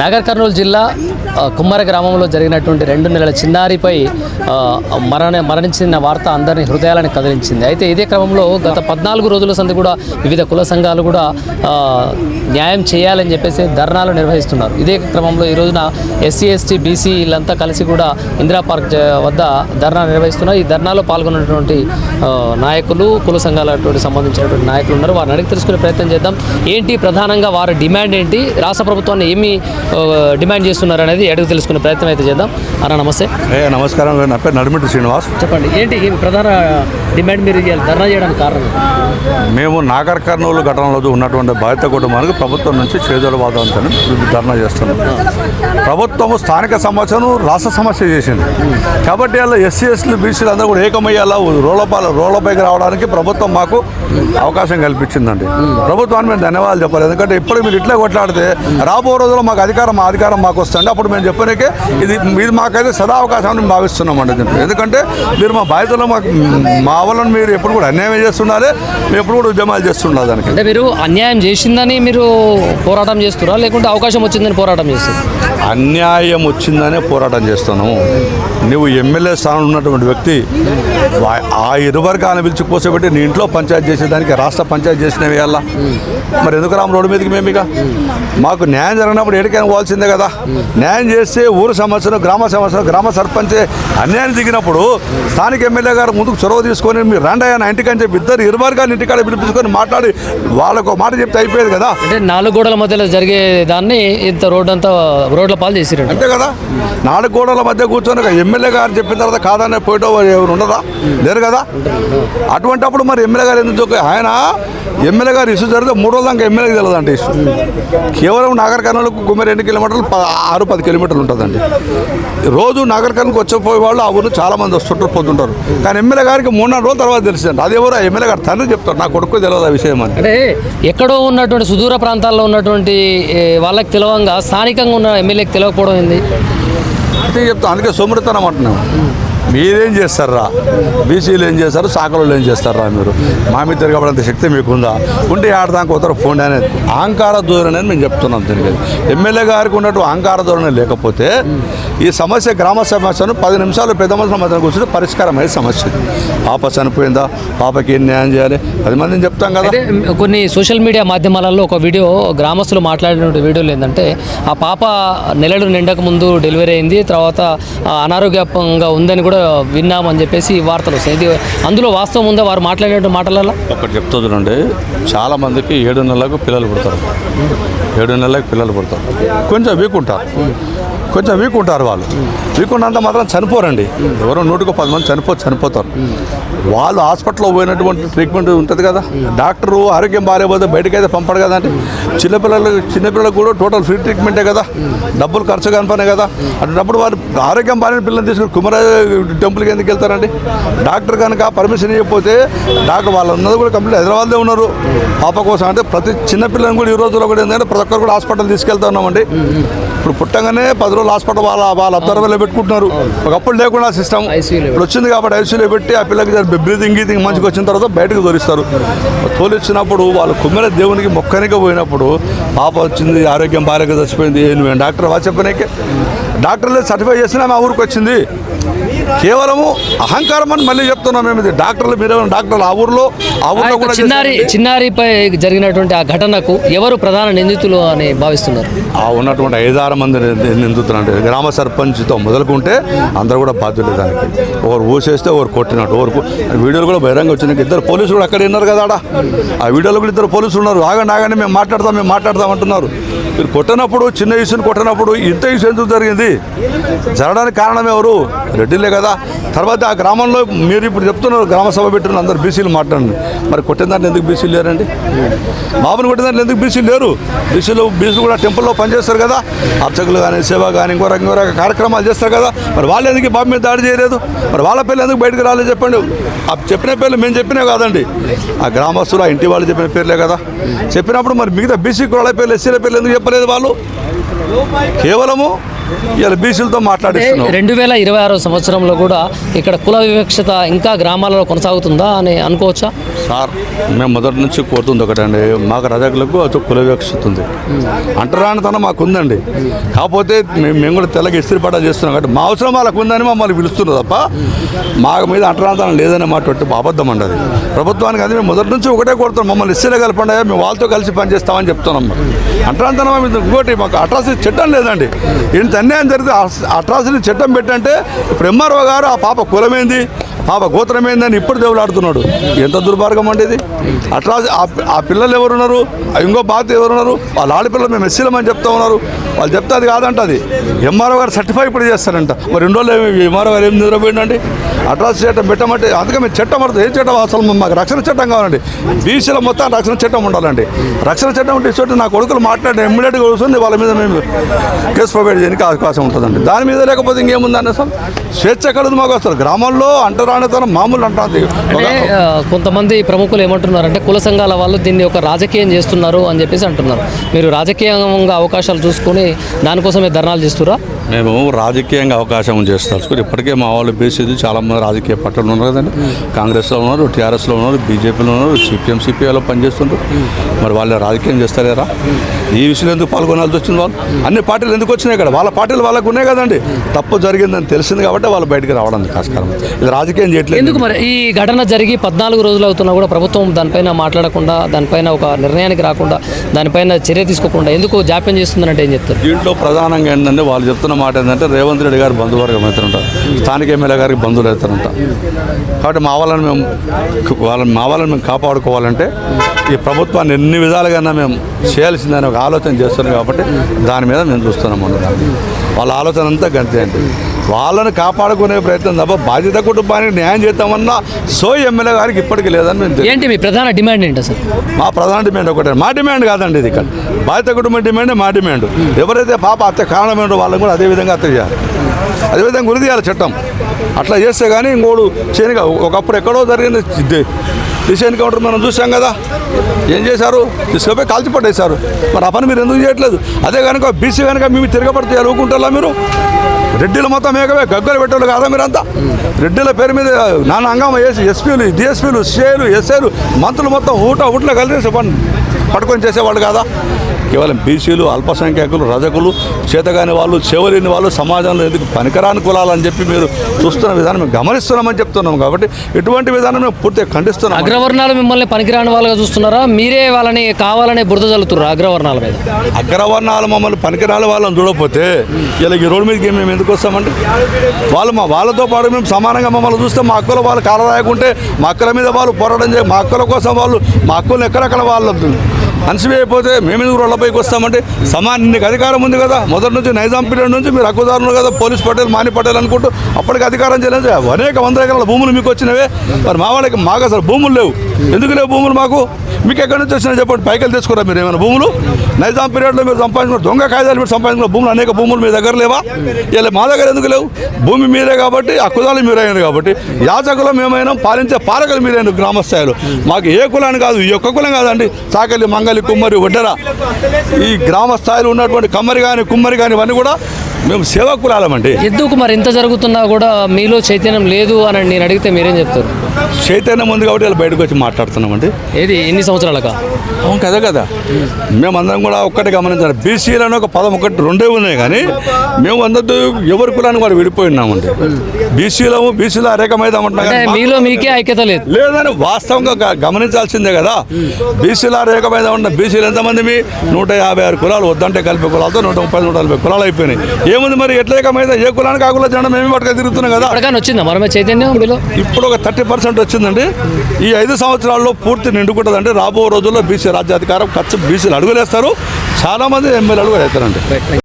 నాగర్ కర్నూలు జిల్లా కుమ్మర గ్రామంలో జరిగినటువంటి 2 నెలల చిన్నారిపై మరణించిన వార్త అందరినీ హృదయాలను కదిలించింది. అయితే ఇదే క్రమంలో గత 14 రోజుల సంది కూడా వివిధ కుల సంఘాలు కూడా న్యాయం చేయాలని చెప్పేసి ధర్నాలు నిర్వహిస్తున్నారు. ఇదే క్రమంలో ఈ రోజున ఎస్సీ ఎస్టీ బీసీ వీళ్ళంతా కలిసి కూడా ఇందిరా పార్క్ వద్ద ధర్నా నిర్వహిస్తున్నారు. ఈ ధర్నాలో పాల్గొన్నటువంటి నాయకులు కుల సంఘాలతో సంబంధించినటువంటి నాయకులు ఉన్నారు. వారిని అడిగి తెలుసుకునే ప్రయత్నం చేద్దాం. ఏంటి ప్రధానంగా వారి డిమాండ్ ఏంటి, రాష్ట్ర ప్రభుత్వాన్ని ఏమి డిమాండ్ చేస్తున్నారు అనేది అడిగి తెలుసుకునే ప్రయత్నం అయితే చేద్దాం. అన్న నమస్తే. నమస్కారం. నా పేరు నడిమిటి శ్రీనివాస్. చెప్పండి, ఏంటి ప్రధాన డిమాండ్ మీరు ధర్నా చేయడానికి కారణం? మేము నాగర్ కర్నూలు ఘటనలో ఉన్నటువంటి బాధిత కుటుంబానికి ప్రభుత్వం నుంచి చేదోడు వాదాంతో ధర్నా చేస్తున్నాం. ప్రభుత్వం స్థానిక సమస్యను రాష్ట్ర సమస్య చేసింది కాబట్టి అలా ఎస్సీ ఎస్టీలు బీసీలు అందరూ కూడా ఏకమయ్యేలా రోడ్లపైకి రావడానికి ప్రభుత్వం మాకు అవకాశం కల్పించిందండి. ప్రభుత్వాన్ని మేము ధన్యవాదాలు చెప్పాలి. ఎందుకంటే ఇప్పుడు మీరు ఇట్లా కొట్లాడితే రాబో రోజుల్లో మాకు అధికారం మాకు వస్తుంది. అప్పుడు మేము చెప్పడానికే ఇది మాకైతే సదా అవకాశాన్ని భావిస్తున్నామండి. ఎందుకంటే మీరు మా బాధ్యతలో మా వాళ్ళని మీరు ఎప్పుడు కూడా అన్యాయం చేస్తుండాలి, మేము ఎప్పుడు కూడా ఉద్యమాలు చేస్తుండాలి. దానికి అంటే మీరు అన్యాయం చేసిందని మీరు పోరాటం చేస్తున్నారా, లేకుంటే అవకాశం వచ్చిందని పోరాటం చేస్తారు? అన్యాయం వచ్చిందనే పోరాటం చేస్తున్నాము. నువ్వు ఎమ్మెల్యే స్థానంలో ఉన్నటువంటి వ్యక్తి ఆ ఇరువర్గాన్ని పిలిచి కూర్చోబెట్టి నీ ఇంట్లో పంచాయతీ చేసేదానికి రాష్ట్ర పంచాయతీ చేసినవి అలా మరి ఎందుకు రాము రోడ్డు మీదకి? మేము ఇక మాకు న్యాయం జరిగినప్పుడు ఎడికైనా పోవాల్సిందే కదా. న్యాయం చేస్తే ఊరు సమస్యలు గ్రామ సర్పంచ్ అన్యాయం దిగినప్పుడు స్థానిక ఎమ్మెల్యే గారు ముందుకు చొరవ తీసుకొని మీరు రండి అన్న ఇంటికని చెప్పి ఇద్దరు ఇరువర్గాలు ఇంటికాడ పిలిపించుకొని మాట్లాడి వాళ్ళకు మాట చెప్తే అయిపోయేది కదా. అంటే 4 గోడల మధ్యలో జరిగే దాన్ని ఇంత రోడ్ల పాలు చేసిరండి అంతే కదా. 4 గోడల మధ్య కూర్చొని ఎమ్మెల్యే గారు చెప్పిన తర్వాత కాదనే పోయిటో ఎవరు ఉండదా? లేరు కదా. అటువంటిప్పుడు మరి ఎమ్మెల్యే గారు ఎందుకు ఆయన ఎమ్మెల్యే గారు ఇష్యూ జరిగితే 3 రోజుల దాకా ఎమ్మెల్యేకి తెలియదండి ఇష్యూ. కేవలం నాగర్ కర్నూలుకు కుమ్మరి 2 కిలోమీటర్లు 6-10 కిలోమీటర్లు ఉంటుందండి. రోజు నాగర్ కర్నూలుకు వచ్చిపోయే వాళ్ళు ఆ ఊరు చాలా మంది వస్తుంటారు, పోతుంటారు. కానీ ఎమ్మెల్యే గారికి 3-4 రోజుల తర్వాత తెలిసిందండి. అది ఎవరు ఎమ్మెల్యే గారు తండ్రి చెప్తారు, నా కొడుకు తెలియదు ఆ విషయం అని. అంటే ఎక్కడో ఉన్నటువంటి సుదూర ప్రాంతాల్లో ఉన్నటువంటి వాళ్ళకి తెలవంగా స్థానికంగా ఉన్న ఎమ్మెల్యేకి తెలియకపోవడం ఏంది చెప్తాను. అందుకే సోమరితనం అంటున్నాం. మీరేం చేస్తారా, బీసీలు ఏం చేస్తారు, సాకలు ఏం చేస్తారా? మీరు మా మీద తిరగబడంత శక్తి మీకుందా? ఉంటే ఆడదానికి పోతారు ఫోన్ అనేది అహంకార ధోరణి అని మేము చెప్తున్నాం. దీనికి ఎమ్మెల్యే గారికి ఉన్నట్టు అహంకార ధోరణి లేకపోతే ఈ సమస్య గ్రామ సమస్యను 10 నిమిషాలు పెద్ద మనుషుల మధ్య కూర్చొని పరిష్కారం అయ్యే సమస్య. పాప చనిపోయిందా, పాపకి ఏం న్యాయం చేయాలి, 10 మందిని చెప్తాం కదా. కొన్ని సోషల్ మీడియా మాధ్యమాలలో ఒక వీడియో గ్రామస్తులు మాట్లాడిన వీడియోలు ఏంటంటే ఆ పాప నెలలు నిండక ముందు డెలివరీ అయింది, తర్వాత అనారోగ్యంగా ఉందని కూడా విన్నామని చెప్పేసి వార్తలు వస్తాయి. ఇది అందులో వాస్తవం ఉందా వారు మాట్లాడే మాటలలో? ఒకటి చెప్తుందండి, చాలా మందికి 7 నెలలకు పిల్లలు పుడతారు. 7 నెలలకు పిల్లలు పుడతారు. కొంచెం వీక్ ఉంటారు. వాళ్ళు వీక్ ఉన్నంత మాత్రం చనిపోరండి. ఎవరో 110 మంది చనిపోతారు. వాళ్ళు హాస్పిటల్లో పోయినటువంటి ట్రీట్మెంట్ ఉంటుంది కదా. డాక్టరు ఆరోగ్యం బాగాలేకపోతే బయటకైతే పంపడు కదా. అంటే చిన్నపిల్లలకు కూడా టోటల్ ఫ్రీ ట్రీట్మెంటే కదా, డబ్బులు ఖర్చు కనపనే కదా. అటువంటిప్పుడు వారు ఆరోగ్యం బాగాలేని పిల్లల్ని తీసుకుని కుమర టెంపుల్కి ఎందుకు వెళ్తారండి? డాక్టర్ కనుక పర్మిషన్ ఇవ్వకపోతే డాక్టర్ వాళ్ళు ఉన్నది కూడా కంప్లీట్ హైదరాబాద్లో ఉన్నారు పాప కోసం. అంటే ప్రతి చిన్నపిల్లని కూడా ఈ రోజుల్లో కూడా ఏంటంటే ప్రతి ఒక్కరు కూడా హాస్పిటల్ తీసుకెళ్తా ఉన్నామండి. ఇప్పుడు పుట్టగానే 10 రోజులు హాస్పిటల్ వాళ్ళ అబ్జర్వర్లో పెట్టుకుంటున్నారు. ఒకప్పుడు లేకుండా సిస్టమ్ ఇప్పుడు వచ్చింది కాబట్టి ఐసీయూలో పెట్టి ఆ పిల్లకి బ్రీతింగ్ మంచిగా వచ్చిన తర్వాత బయటకు తోలిస్తారు. తోలిచ్చినప్పుడు వాళ్ళు కుమ్మెర దేవునికి మొక్కనికే పోయినప్పుడు పాప వచ్చింది, ఆరోగ్యం బాగా చచ్చిపోయింది, నువ్వు డాక్టర్ వా చెప్పనీకే డాక్టర్లే సర్టిఫై చేసినా మా ఊరికి వచ్చింది. కేవలము అహంకారం అని మళ్ళీ చెప్తున్నాం. మేము డాక్టర్లు మీరేమైనా డాక్టర్లు ఆ ఊర్లో కూడా చిన్నారిపై జరిగినటువంటి ఆ ఘటనకు ఎవరు ప్రధాన నిందితులు అని భావిస్తున్నారు? ఆ ఉన్నటువంటి 5-6 మంది నిందితులు అంటే గ్రామ సర్పంచ్తో మొదలుకుంటే అందరూ కూడా బాధ్యులు. దానికి ఒకరు ఊసేస్తే ఒకరు కొట్టినట్టు వీడియోలు కూడా బహిరంగ వచ్చినాయి. 2 పోలీసులు కూడా అక్కడ ఉన్నారు కదా. ఆ వీడియోలో కూడా 2 పోలీసులు ఉన్నారు. ఆగండి మేము మాట్లాడతాం అంటున్నారు. మీరు కొట్టినప్పుడు చిన్న ఇష్యూని కొట్టినప్పుడు ఇంత ఇష్యూ ఎందుకు జరిగింది? జరగడానికి కారణం ఎవరు? రెడ్డిలే కదా. తర్వాత ఆ గ్రామంలో మీరు ఇప్పుడు చెప్తున్నారు గ్రామ సభ పెట్టిన అందరు బీసీలు మాట్లాడండి. మరి కొట్టిన దాంట్లో ఎందుకు బీసీలు లేరండి? బాబుని కొట్టిన దాంట్లో ఎందుకు బీసీలు లేరు? బీసీలు కూడా టెంపుల్లో పనిచేస్తారు కదా, అర్చకులు కానీ సేవ కానీ ఇంకో రకం కార్యక్రమాలు చేస్తారు కదా. మరి వాళ్ళు ఎందుకు బాబు మీద దాడి చేయలేదు? మరి వాళ్ళ పేర్లు ఎందుకు బయటకు రాలేదు చెప్పండి. ఆ చెప్పిన పేర్లు మేము చెప్పినా కాదండి, ఆ గ్రామస్తులు ఆ ఇంటి వాళ్ళు చెప్పిన పేర్లే కదా. చెప్పినప్పుడు మరి మిగతా బీసీ కులాల పేర్లు ఎస్సీల పేర్లు ఎందుకు చెప్పలేదు? వాళ్ళు కేవలము ఇలా బీసీలతో మాట్లాడిస్తున్నాం. 2026 సంవత్సరంలో కూడా ఇక్కడ కుల వివక్షత ఇంకా గ్రామాలలో కొనసాగుతుందా అని అనుకోవచ్చా? సార్ మేము మొదటి నుంచి కోరుతుంది ఒకటండి, మాకు రజకులకు అది కుల వివక్షత ఉంది, అంటరానితనం మాకు ఉందండి. కాకపోతే మేము కూడా తెల్లగా ఇస్త్రీపడ చేస్తున్నాం కాబట్టి మా అవసరం వాళ్ళకు ఉందని మమ్మల్ని పిలుస్తున్నారు తప్ప మా మీద అంటరానితనం లేదనే మాట అబద్ధం అండి. అది ప్రభుత్వానికి అది మేము మొదటి నుంచి ఒకటే కోరుతున్నాం, మమ్మల్ని ఇస్తేనే కలపండి, మేము వాళ్ళతో కలిసి పనిచేస్తామని చెప్తున్నాం. అంటరానితనం ఇంకోటి మాకు అట్రాసిటీ చట్టం లేదండి. ఇంత అన్యాయం జరిగితే అట్రాసిటీ చట్టం పెట్టంటే ఇప్పుడు ఎంఆర్ఓ గారు ఆ పాప కులమేంది, పాప గోత్రమేందని ఇప్పుడు దేవులాడుతున్నాడు. ఎంత దుర్మార్గం అండి ఇది. ఆ పిల్లలు ఎవరున్నారు, ఇంకో బాధ్యత ఎవరున్నారు, వాళ్ళ ఆడపిల్లలు మేము ఎస్సీలమని చెప్తా ఉన్నారు. వాళ్ళు చెప్తే అది కాదంట, అది ఎంఆర్ఓ గారు సర్టిఫై ఇప్పుడు చేస్తారంట. మరి 2 రోజులు ఎంఆర్ఓ గారు ఏం నిద్రపోయిందండి? అట్రాసిటీ చట్టం పెట్టమంటే అందుకే మేము చట్టం పడుతుంది. ఏం చట్టం అసలు మాకు రక్షణ చట్టం కావాలండి. బీసీల మొత్తం రక్షణ చట్టం ఉండాలండి. రక్షణ చట్టం ఉంటే ఇచ్చి నా కొడుకులు మాట్లాడి ఇమ్మీడియట్గా వస్తుంది, వాళ్ళ మీద మేము కేసు ప్రొవైడ్ చేయడానికి అవకాశం ఉంటుందండి. దాని మీద లేకపోతే ఇంకేముందని అసలు స్వేచ్ఛ కలదు మాకు. అసలు గ్రామాల్లో అంటరానితనం మామూలు అంటుంది. కొంతమంది ప్రముఖులు ఏమంటున్నారంటే కుల సంఘాల వాళ్ళు దీన్ని ఒక రాజకీయం చేస్తున్నారు అని చెప్పేసి అంటున్నారు. మీరు రాజకీయంగా అవకాశాలు చూసుకొని దానికోసమే ధర్నాలు చేస్తురా? మేము రాజకీయంగా అవకాశం చేస్తాం. ఇప్పటికే మా వాళ్ళు బేసిది చాలామంది రాజకీయ పట్టులు ఉన్నారు కదండి. కాంగ్రెస్లో ఉన్నారు, టీఆర్ఎస్లో ఉన్నారు, బీజేపీలో ఉన్నారు, సిపిఎం సిపిఐలో పనిచేస్తుంటారు. మరి వాళ్ళు రాజకీయం చేస్తారా? ఈ విషయంలో ఎందుకు పాల్గొనాల్సి వచ్చింది? వాళ్ళు అన్ని పార్టీలు ఎందుకు వచ్చినాయి ఇక్కడ? వాళ్ళ పార్టీలు వాళ్ళకు ఉన్నాయి కదండి. తప్పు జరిగిందని తెలిసింది కాబట్టి వాళ్ళు బయటకు రావడానికి ఆస్కారం. ఇది రాజకీయం చేయట్లేదు. ఎందుకు మరి ఈ ఘటన జరిగి 14 రోజులు అవుతున్నా కూడా ప్రభుత్వం దానిపైన మాట్లాడకుండా, దానిపైన ఒక నిర్ణయానికి రాకుండా, దానిపైన చర్య తీసుకోకుండా ఎందుకు జాప్యం చేస్తుందంటే ఏం చెప్తారు? దీంట్లో ప్రధానంగా ఏంటంటే వాళ్ళు చెప్తున్న మాట ఏంటంటే రేవంత్ రెడ్డి గారు బంధువర్గం అవుతారంట, స్థానిక ఎమ్మెల్యే గారికి బంధువులు అవుతారంట. కాబట్టి మా వాళ్ళని మేము కాపాడుకోవాలంటే ఈ ప్రభుత్వాన్ని ఎన్ని విధాలుగా మేము చేయాల్సిందని ఒక ఆలోచన చేస్తున్నాం. కాబట్టి దాని మీద మేము చూస్తున్నాం. వాళ్ళ ఆలోచన అంతా గంతే అండి. వాళ్ళని కాపాడుకునే ప్రయత్నం తప్ప బాధిత కుటుంబానికి న్యాయం చేద్దామన్నా ఎమ్మెల్యే గారికి ఇప్పటికీ లేదని మేము. ఏంటి మీ ప్రధాన డిమాండ్ ఏంటి అసలు? మా ప్రధాన డిమాండ్ ఒకటే. మా డిమాండ్ కాదండి ఇది. ఇక్కడ బాధిత కుటుంబం డిమాండ్ మా డిమాండ్. ఎవరైతే పాప హత్య కారణమేంటో వాళ్ళని కూడా అదేవిధంగా హత్య చేయాలి, అదేవిధంగా గురి తీయాలి చట్టం. అట్లా చేస్తే కానీ ఇంకోడు చేయనిగా. ఒకప్పుడు ఎక్కడో జరిగింది డిసైన్ కౌంటర్ మనం చూసాం కదా, ఏం చేశారు? తీసుకుపోయి కాల్చిపట్టేశారు. మరి ఆ పని మీరు ఎందుకు చేయట్లేదు? అదే కనుక బీసీ కనుక మేము తిరగబడితే ఊరుకుంటారా మీరు? రెడ్డిలు మొత్తం ఏకమే గగ్గలు పెట్టారు కాదా మీరంతా? రెడ్డిల పేరు మీద నాన్న హంగామా చేసి ఎస్పీలు, డిఎస్పీలు, సిఐలు, ఎస్ఐలు, మంత్రులు మొత్తం ఊట్లో కలిసి పట్టుకొని చేసేవాళ్ళు కాదా? కేవలం బీసీలు, అల్పసంఖ్యాకులు, రజకులు, చేతగాని వాళ్ళు, చెవలేని వాళ్ళు సమాజంలో ఎందుకు పనికిరాని కులాలని చెప్పి మీరు చూస్తున్న విధానం మేము గమనిస్తున్నామని చెప్తున్నాం. కాబట్టి ఇటువంటి విధానం మేము పూర్తిగా ఖండిస్తున్నాం. అగ్రవర్ణాలు మిమ్మల్ని పనికిరాని వాళ్ళగా చూస్తున్నారా? మీరే వాళ్ళని కావాలనే బురద చల్లుతున్నారు అగ్రవర్ణాల మీద? అగ్రవర్ణాలు మమ్మల్ని పనికిరాని వాళ్ళని చూడకపోతే ఇలా ఈ రోడ్డు మీదకి మేము ఎందుకు వస్తామండి? వాళ్ళతో పాటు మేము సమానంగా మమ్మల్ని చూస్తే మా హక్కుల వాళ్ళు కాలరాయకుంటే మా హక్కుల మీద వాళ్ళు పోరాటం చేయ, మా హక్కుల కోసం వాళ్ళు మా హక్కులను ఎక్కడెక్కడ వాళ్ళు అనిసిపోయిపోతే మేము ఎందుకు రోడ్లపైకి వస్తామంటే నీకు అధికారం ఉంది కదా. మొదటి నుంచి నైజాం పీరియడ్ నుంచి మీరు హక్కుదారులు కదా, పోలీస్ పటేల్, మాని పటేల్ అనుకుంటూ అప్పటికి అధికారం చేయలేదు. అనేక 100 ఎకరాల భూములు మీకు వచ్చినవే. మరి మాకు అసలు భూములు లేవు. ఎందుకు లేవు భూములు మాకు? మీకు ఎక్కడి నుంచి వచ్చినా చెప్పండి. పైకలు తెచ్చుకోరా మీరు ఏమైనా భూములు? నైజాం పీరియడ్లో మీరు సంపాదించుకున్న దొంగ కాయిదాలు మీరు సంపాదించుకున్న భూములు, అనేక భూములు మీ దగ్గర లేవా? ఇలా మా దగ్గర ఎందుకు లేవు? భూమి మీరే కాబట్టి, హక్కుదారులు మీరైనారు కాబట్టి, యాచకులు మేమైనా, పాలించే పాలకులు మీరైన గ్రామస్థాయిలో. మాకు ఏ కులాన్ని కాదు, ఈ ఒక్క కులం కాదండి. సాకలి, మంగలి, కుమ్మరి, వడ్డెర, ఈ గ్రామ స్థాయిలో ఉన్నటువంటి కమ్మరి కానీ, కుమ్మరి కానీ ఇవన్నీ కూడా మేము సేవా కులాలమండి. ఎందుకు మరి ఇంత జరుగుతున్నా కూడా మీలో చైతన్యం లేదు అని నేను అడిగితే మీరేం చెప్తారు? చైతన్యం ఉంది కాబట్టి ఇలా బయటకు వచ్చి మాట్లాడుతున్నామండి. ఏది ఎన్ని సంవత్సరాలకా? అవును కదా. మేమందరం కూడా ఒక్కటి గమనించాలి. బీసీలను ఒక పదం ఒకటి రెండే ఉన్నాయి కానీ మేము అందరూ ఎవరి కులాన్ని కూడా విడిపోయినామండి. బీసీలో అరేకమైదామంటున్నా మీలో మీకే ఐక్యత లేదని వాస్తవంగా గమనించాల్సిందే కదా. బీసీలో అరేకమైదామంటున్నా. బీసీలు ఎంతమంది? 156 కులాలు వద్దంటే కలిపి కులాలతో 130, 140 కులాలు అయిపోయినాయి. ఏముంది మరి? ఎట్లా ఏకమైందా? ఏ కులానికి ఆ కుల జెండా మేమే పట్టుకొని తిరుగుతున్నాం కదా. వచ్చిందా మరి చైతన్యం? ఇప్పుడు ఒక 30% వచ్చిందండి. ఈ 5 సంవత్సరాల్లో పూర్తి నిండుకుంటుందండి. రాబో రోజుల్లో బీసీ రాజ్యాధికారం బీసీలు అడుగులేస్తారు. చాలామంది ఎమ్మెల్యేలు కూడా అవుతారండి.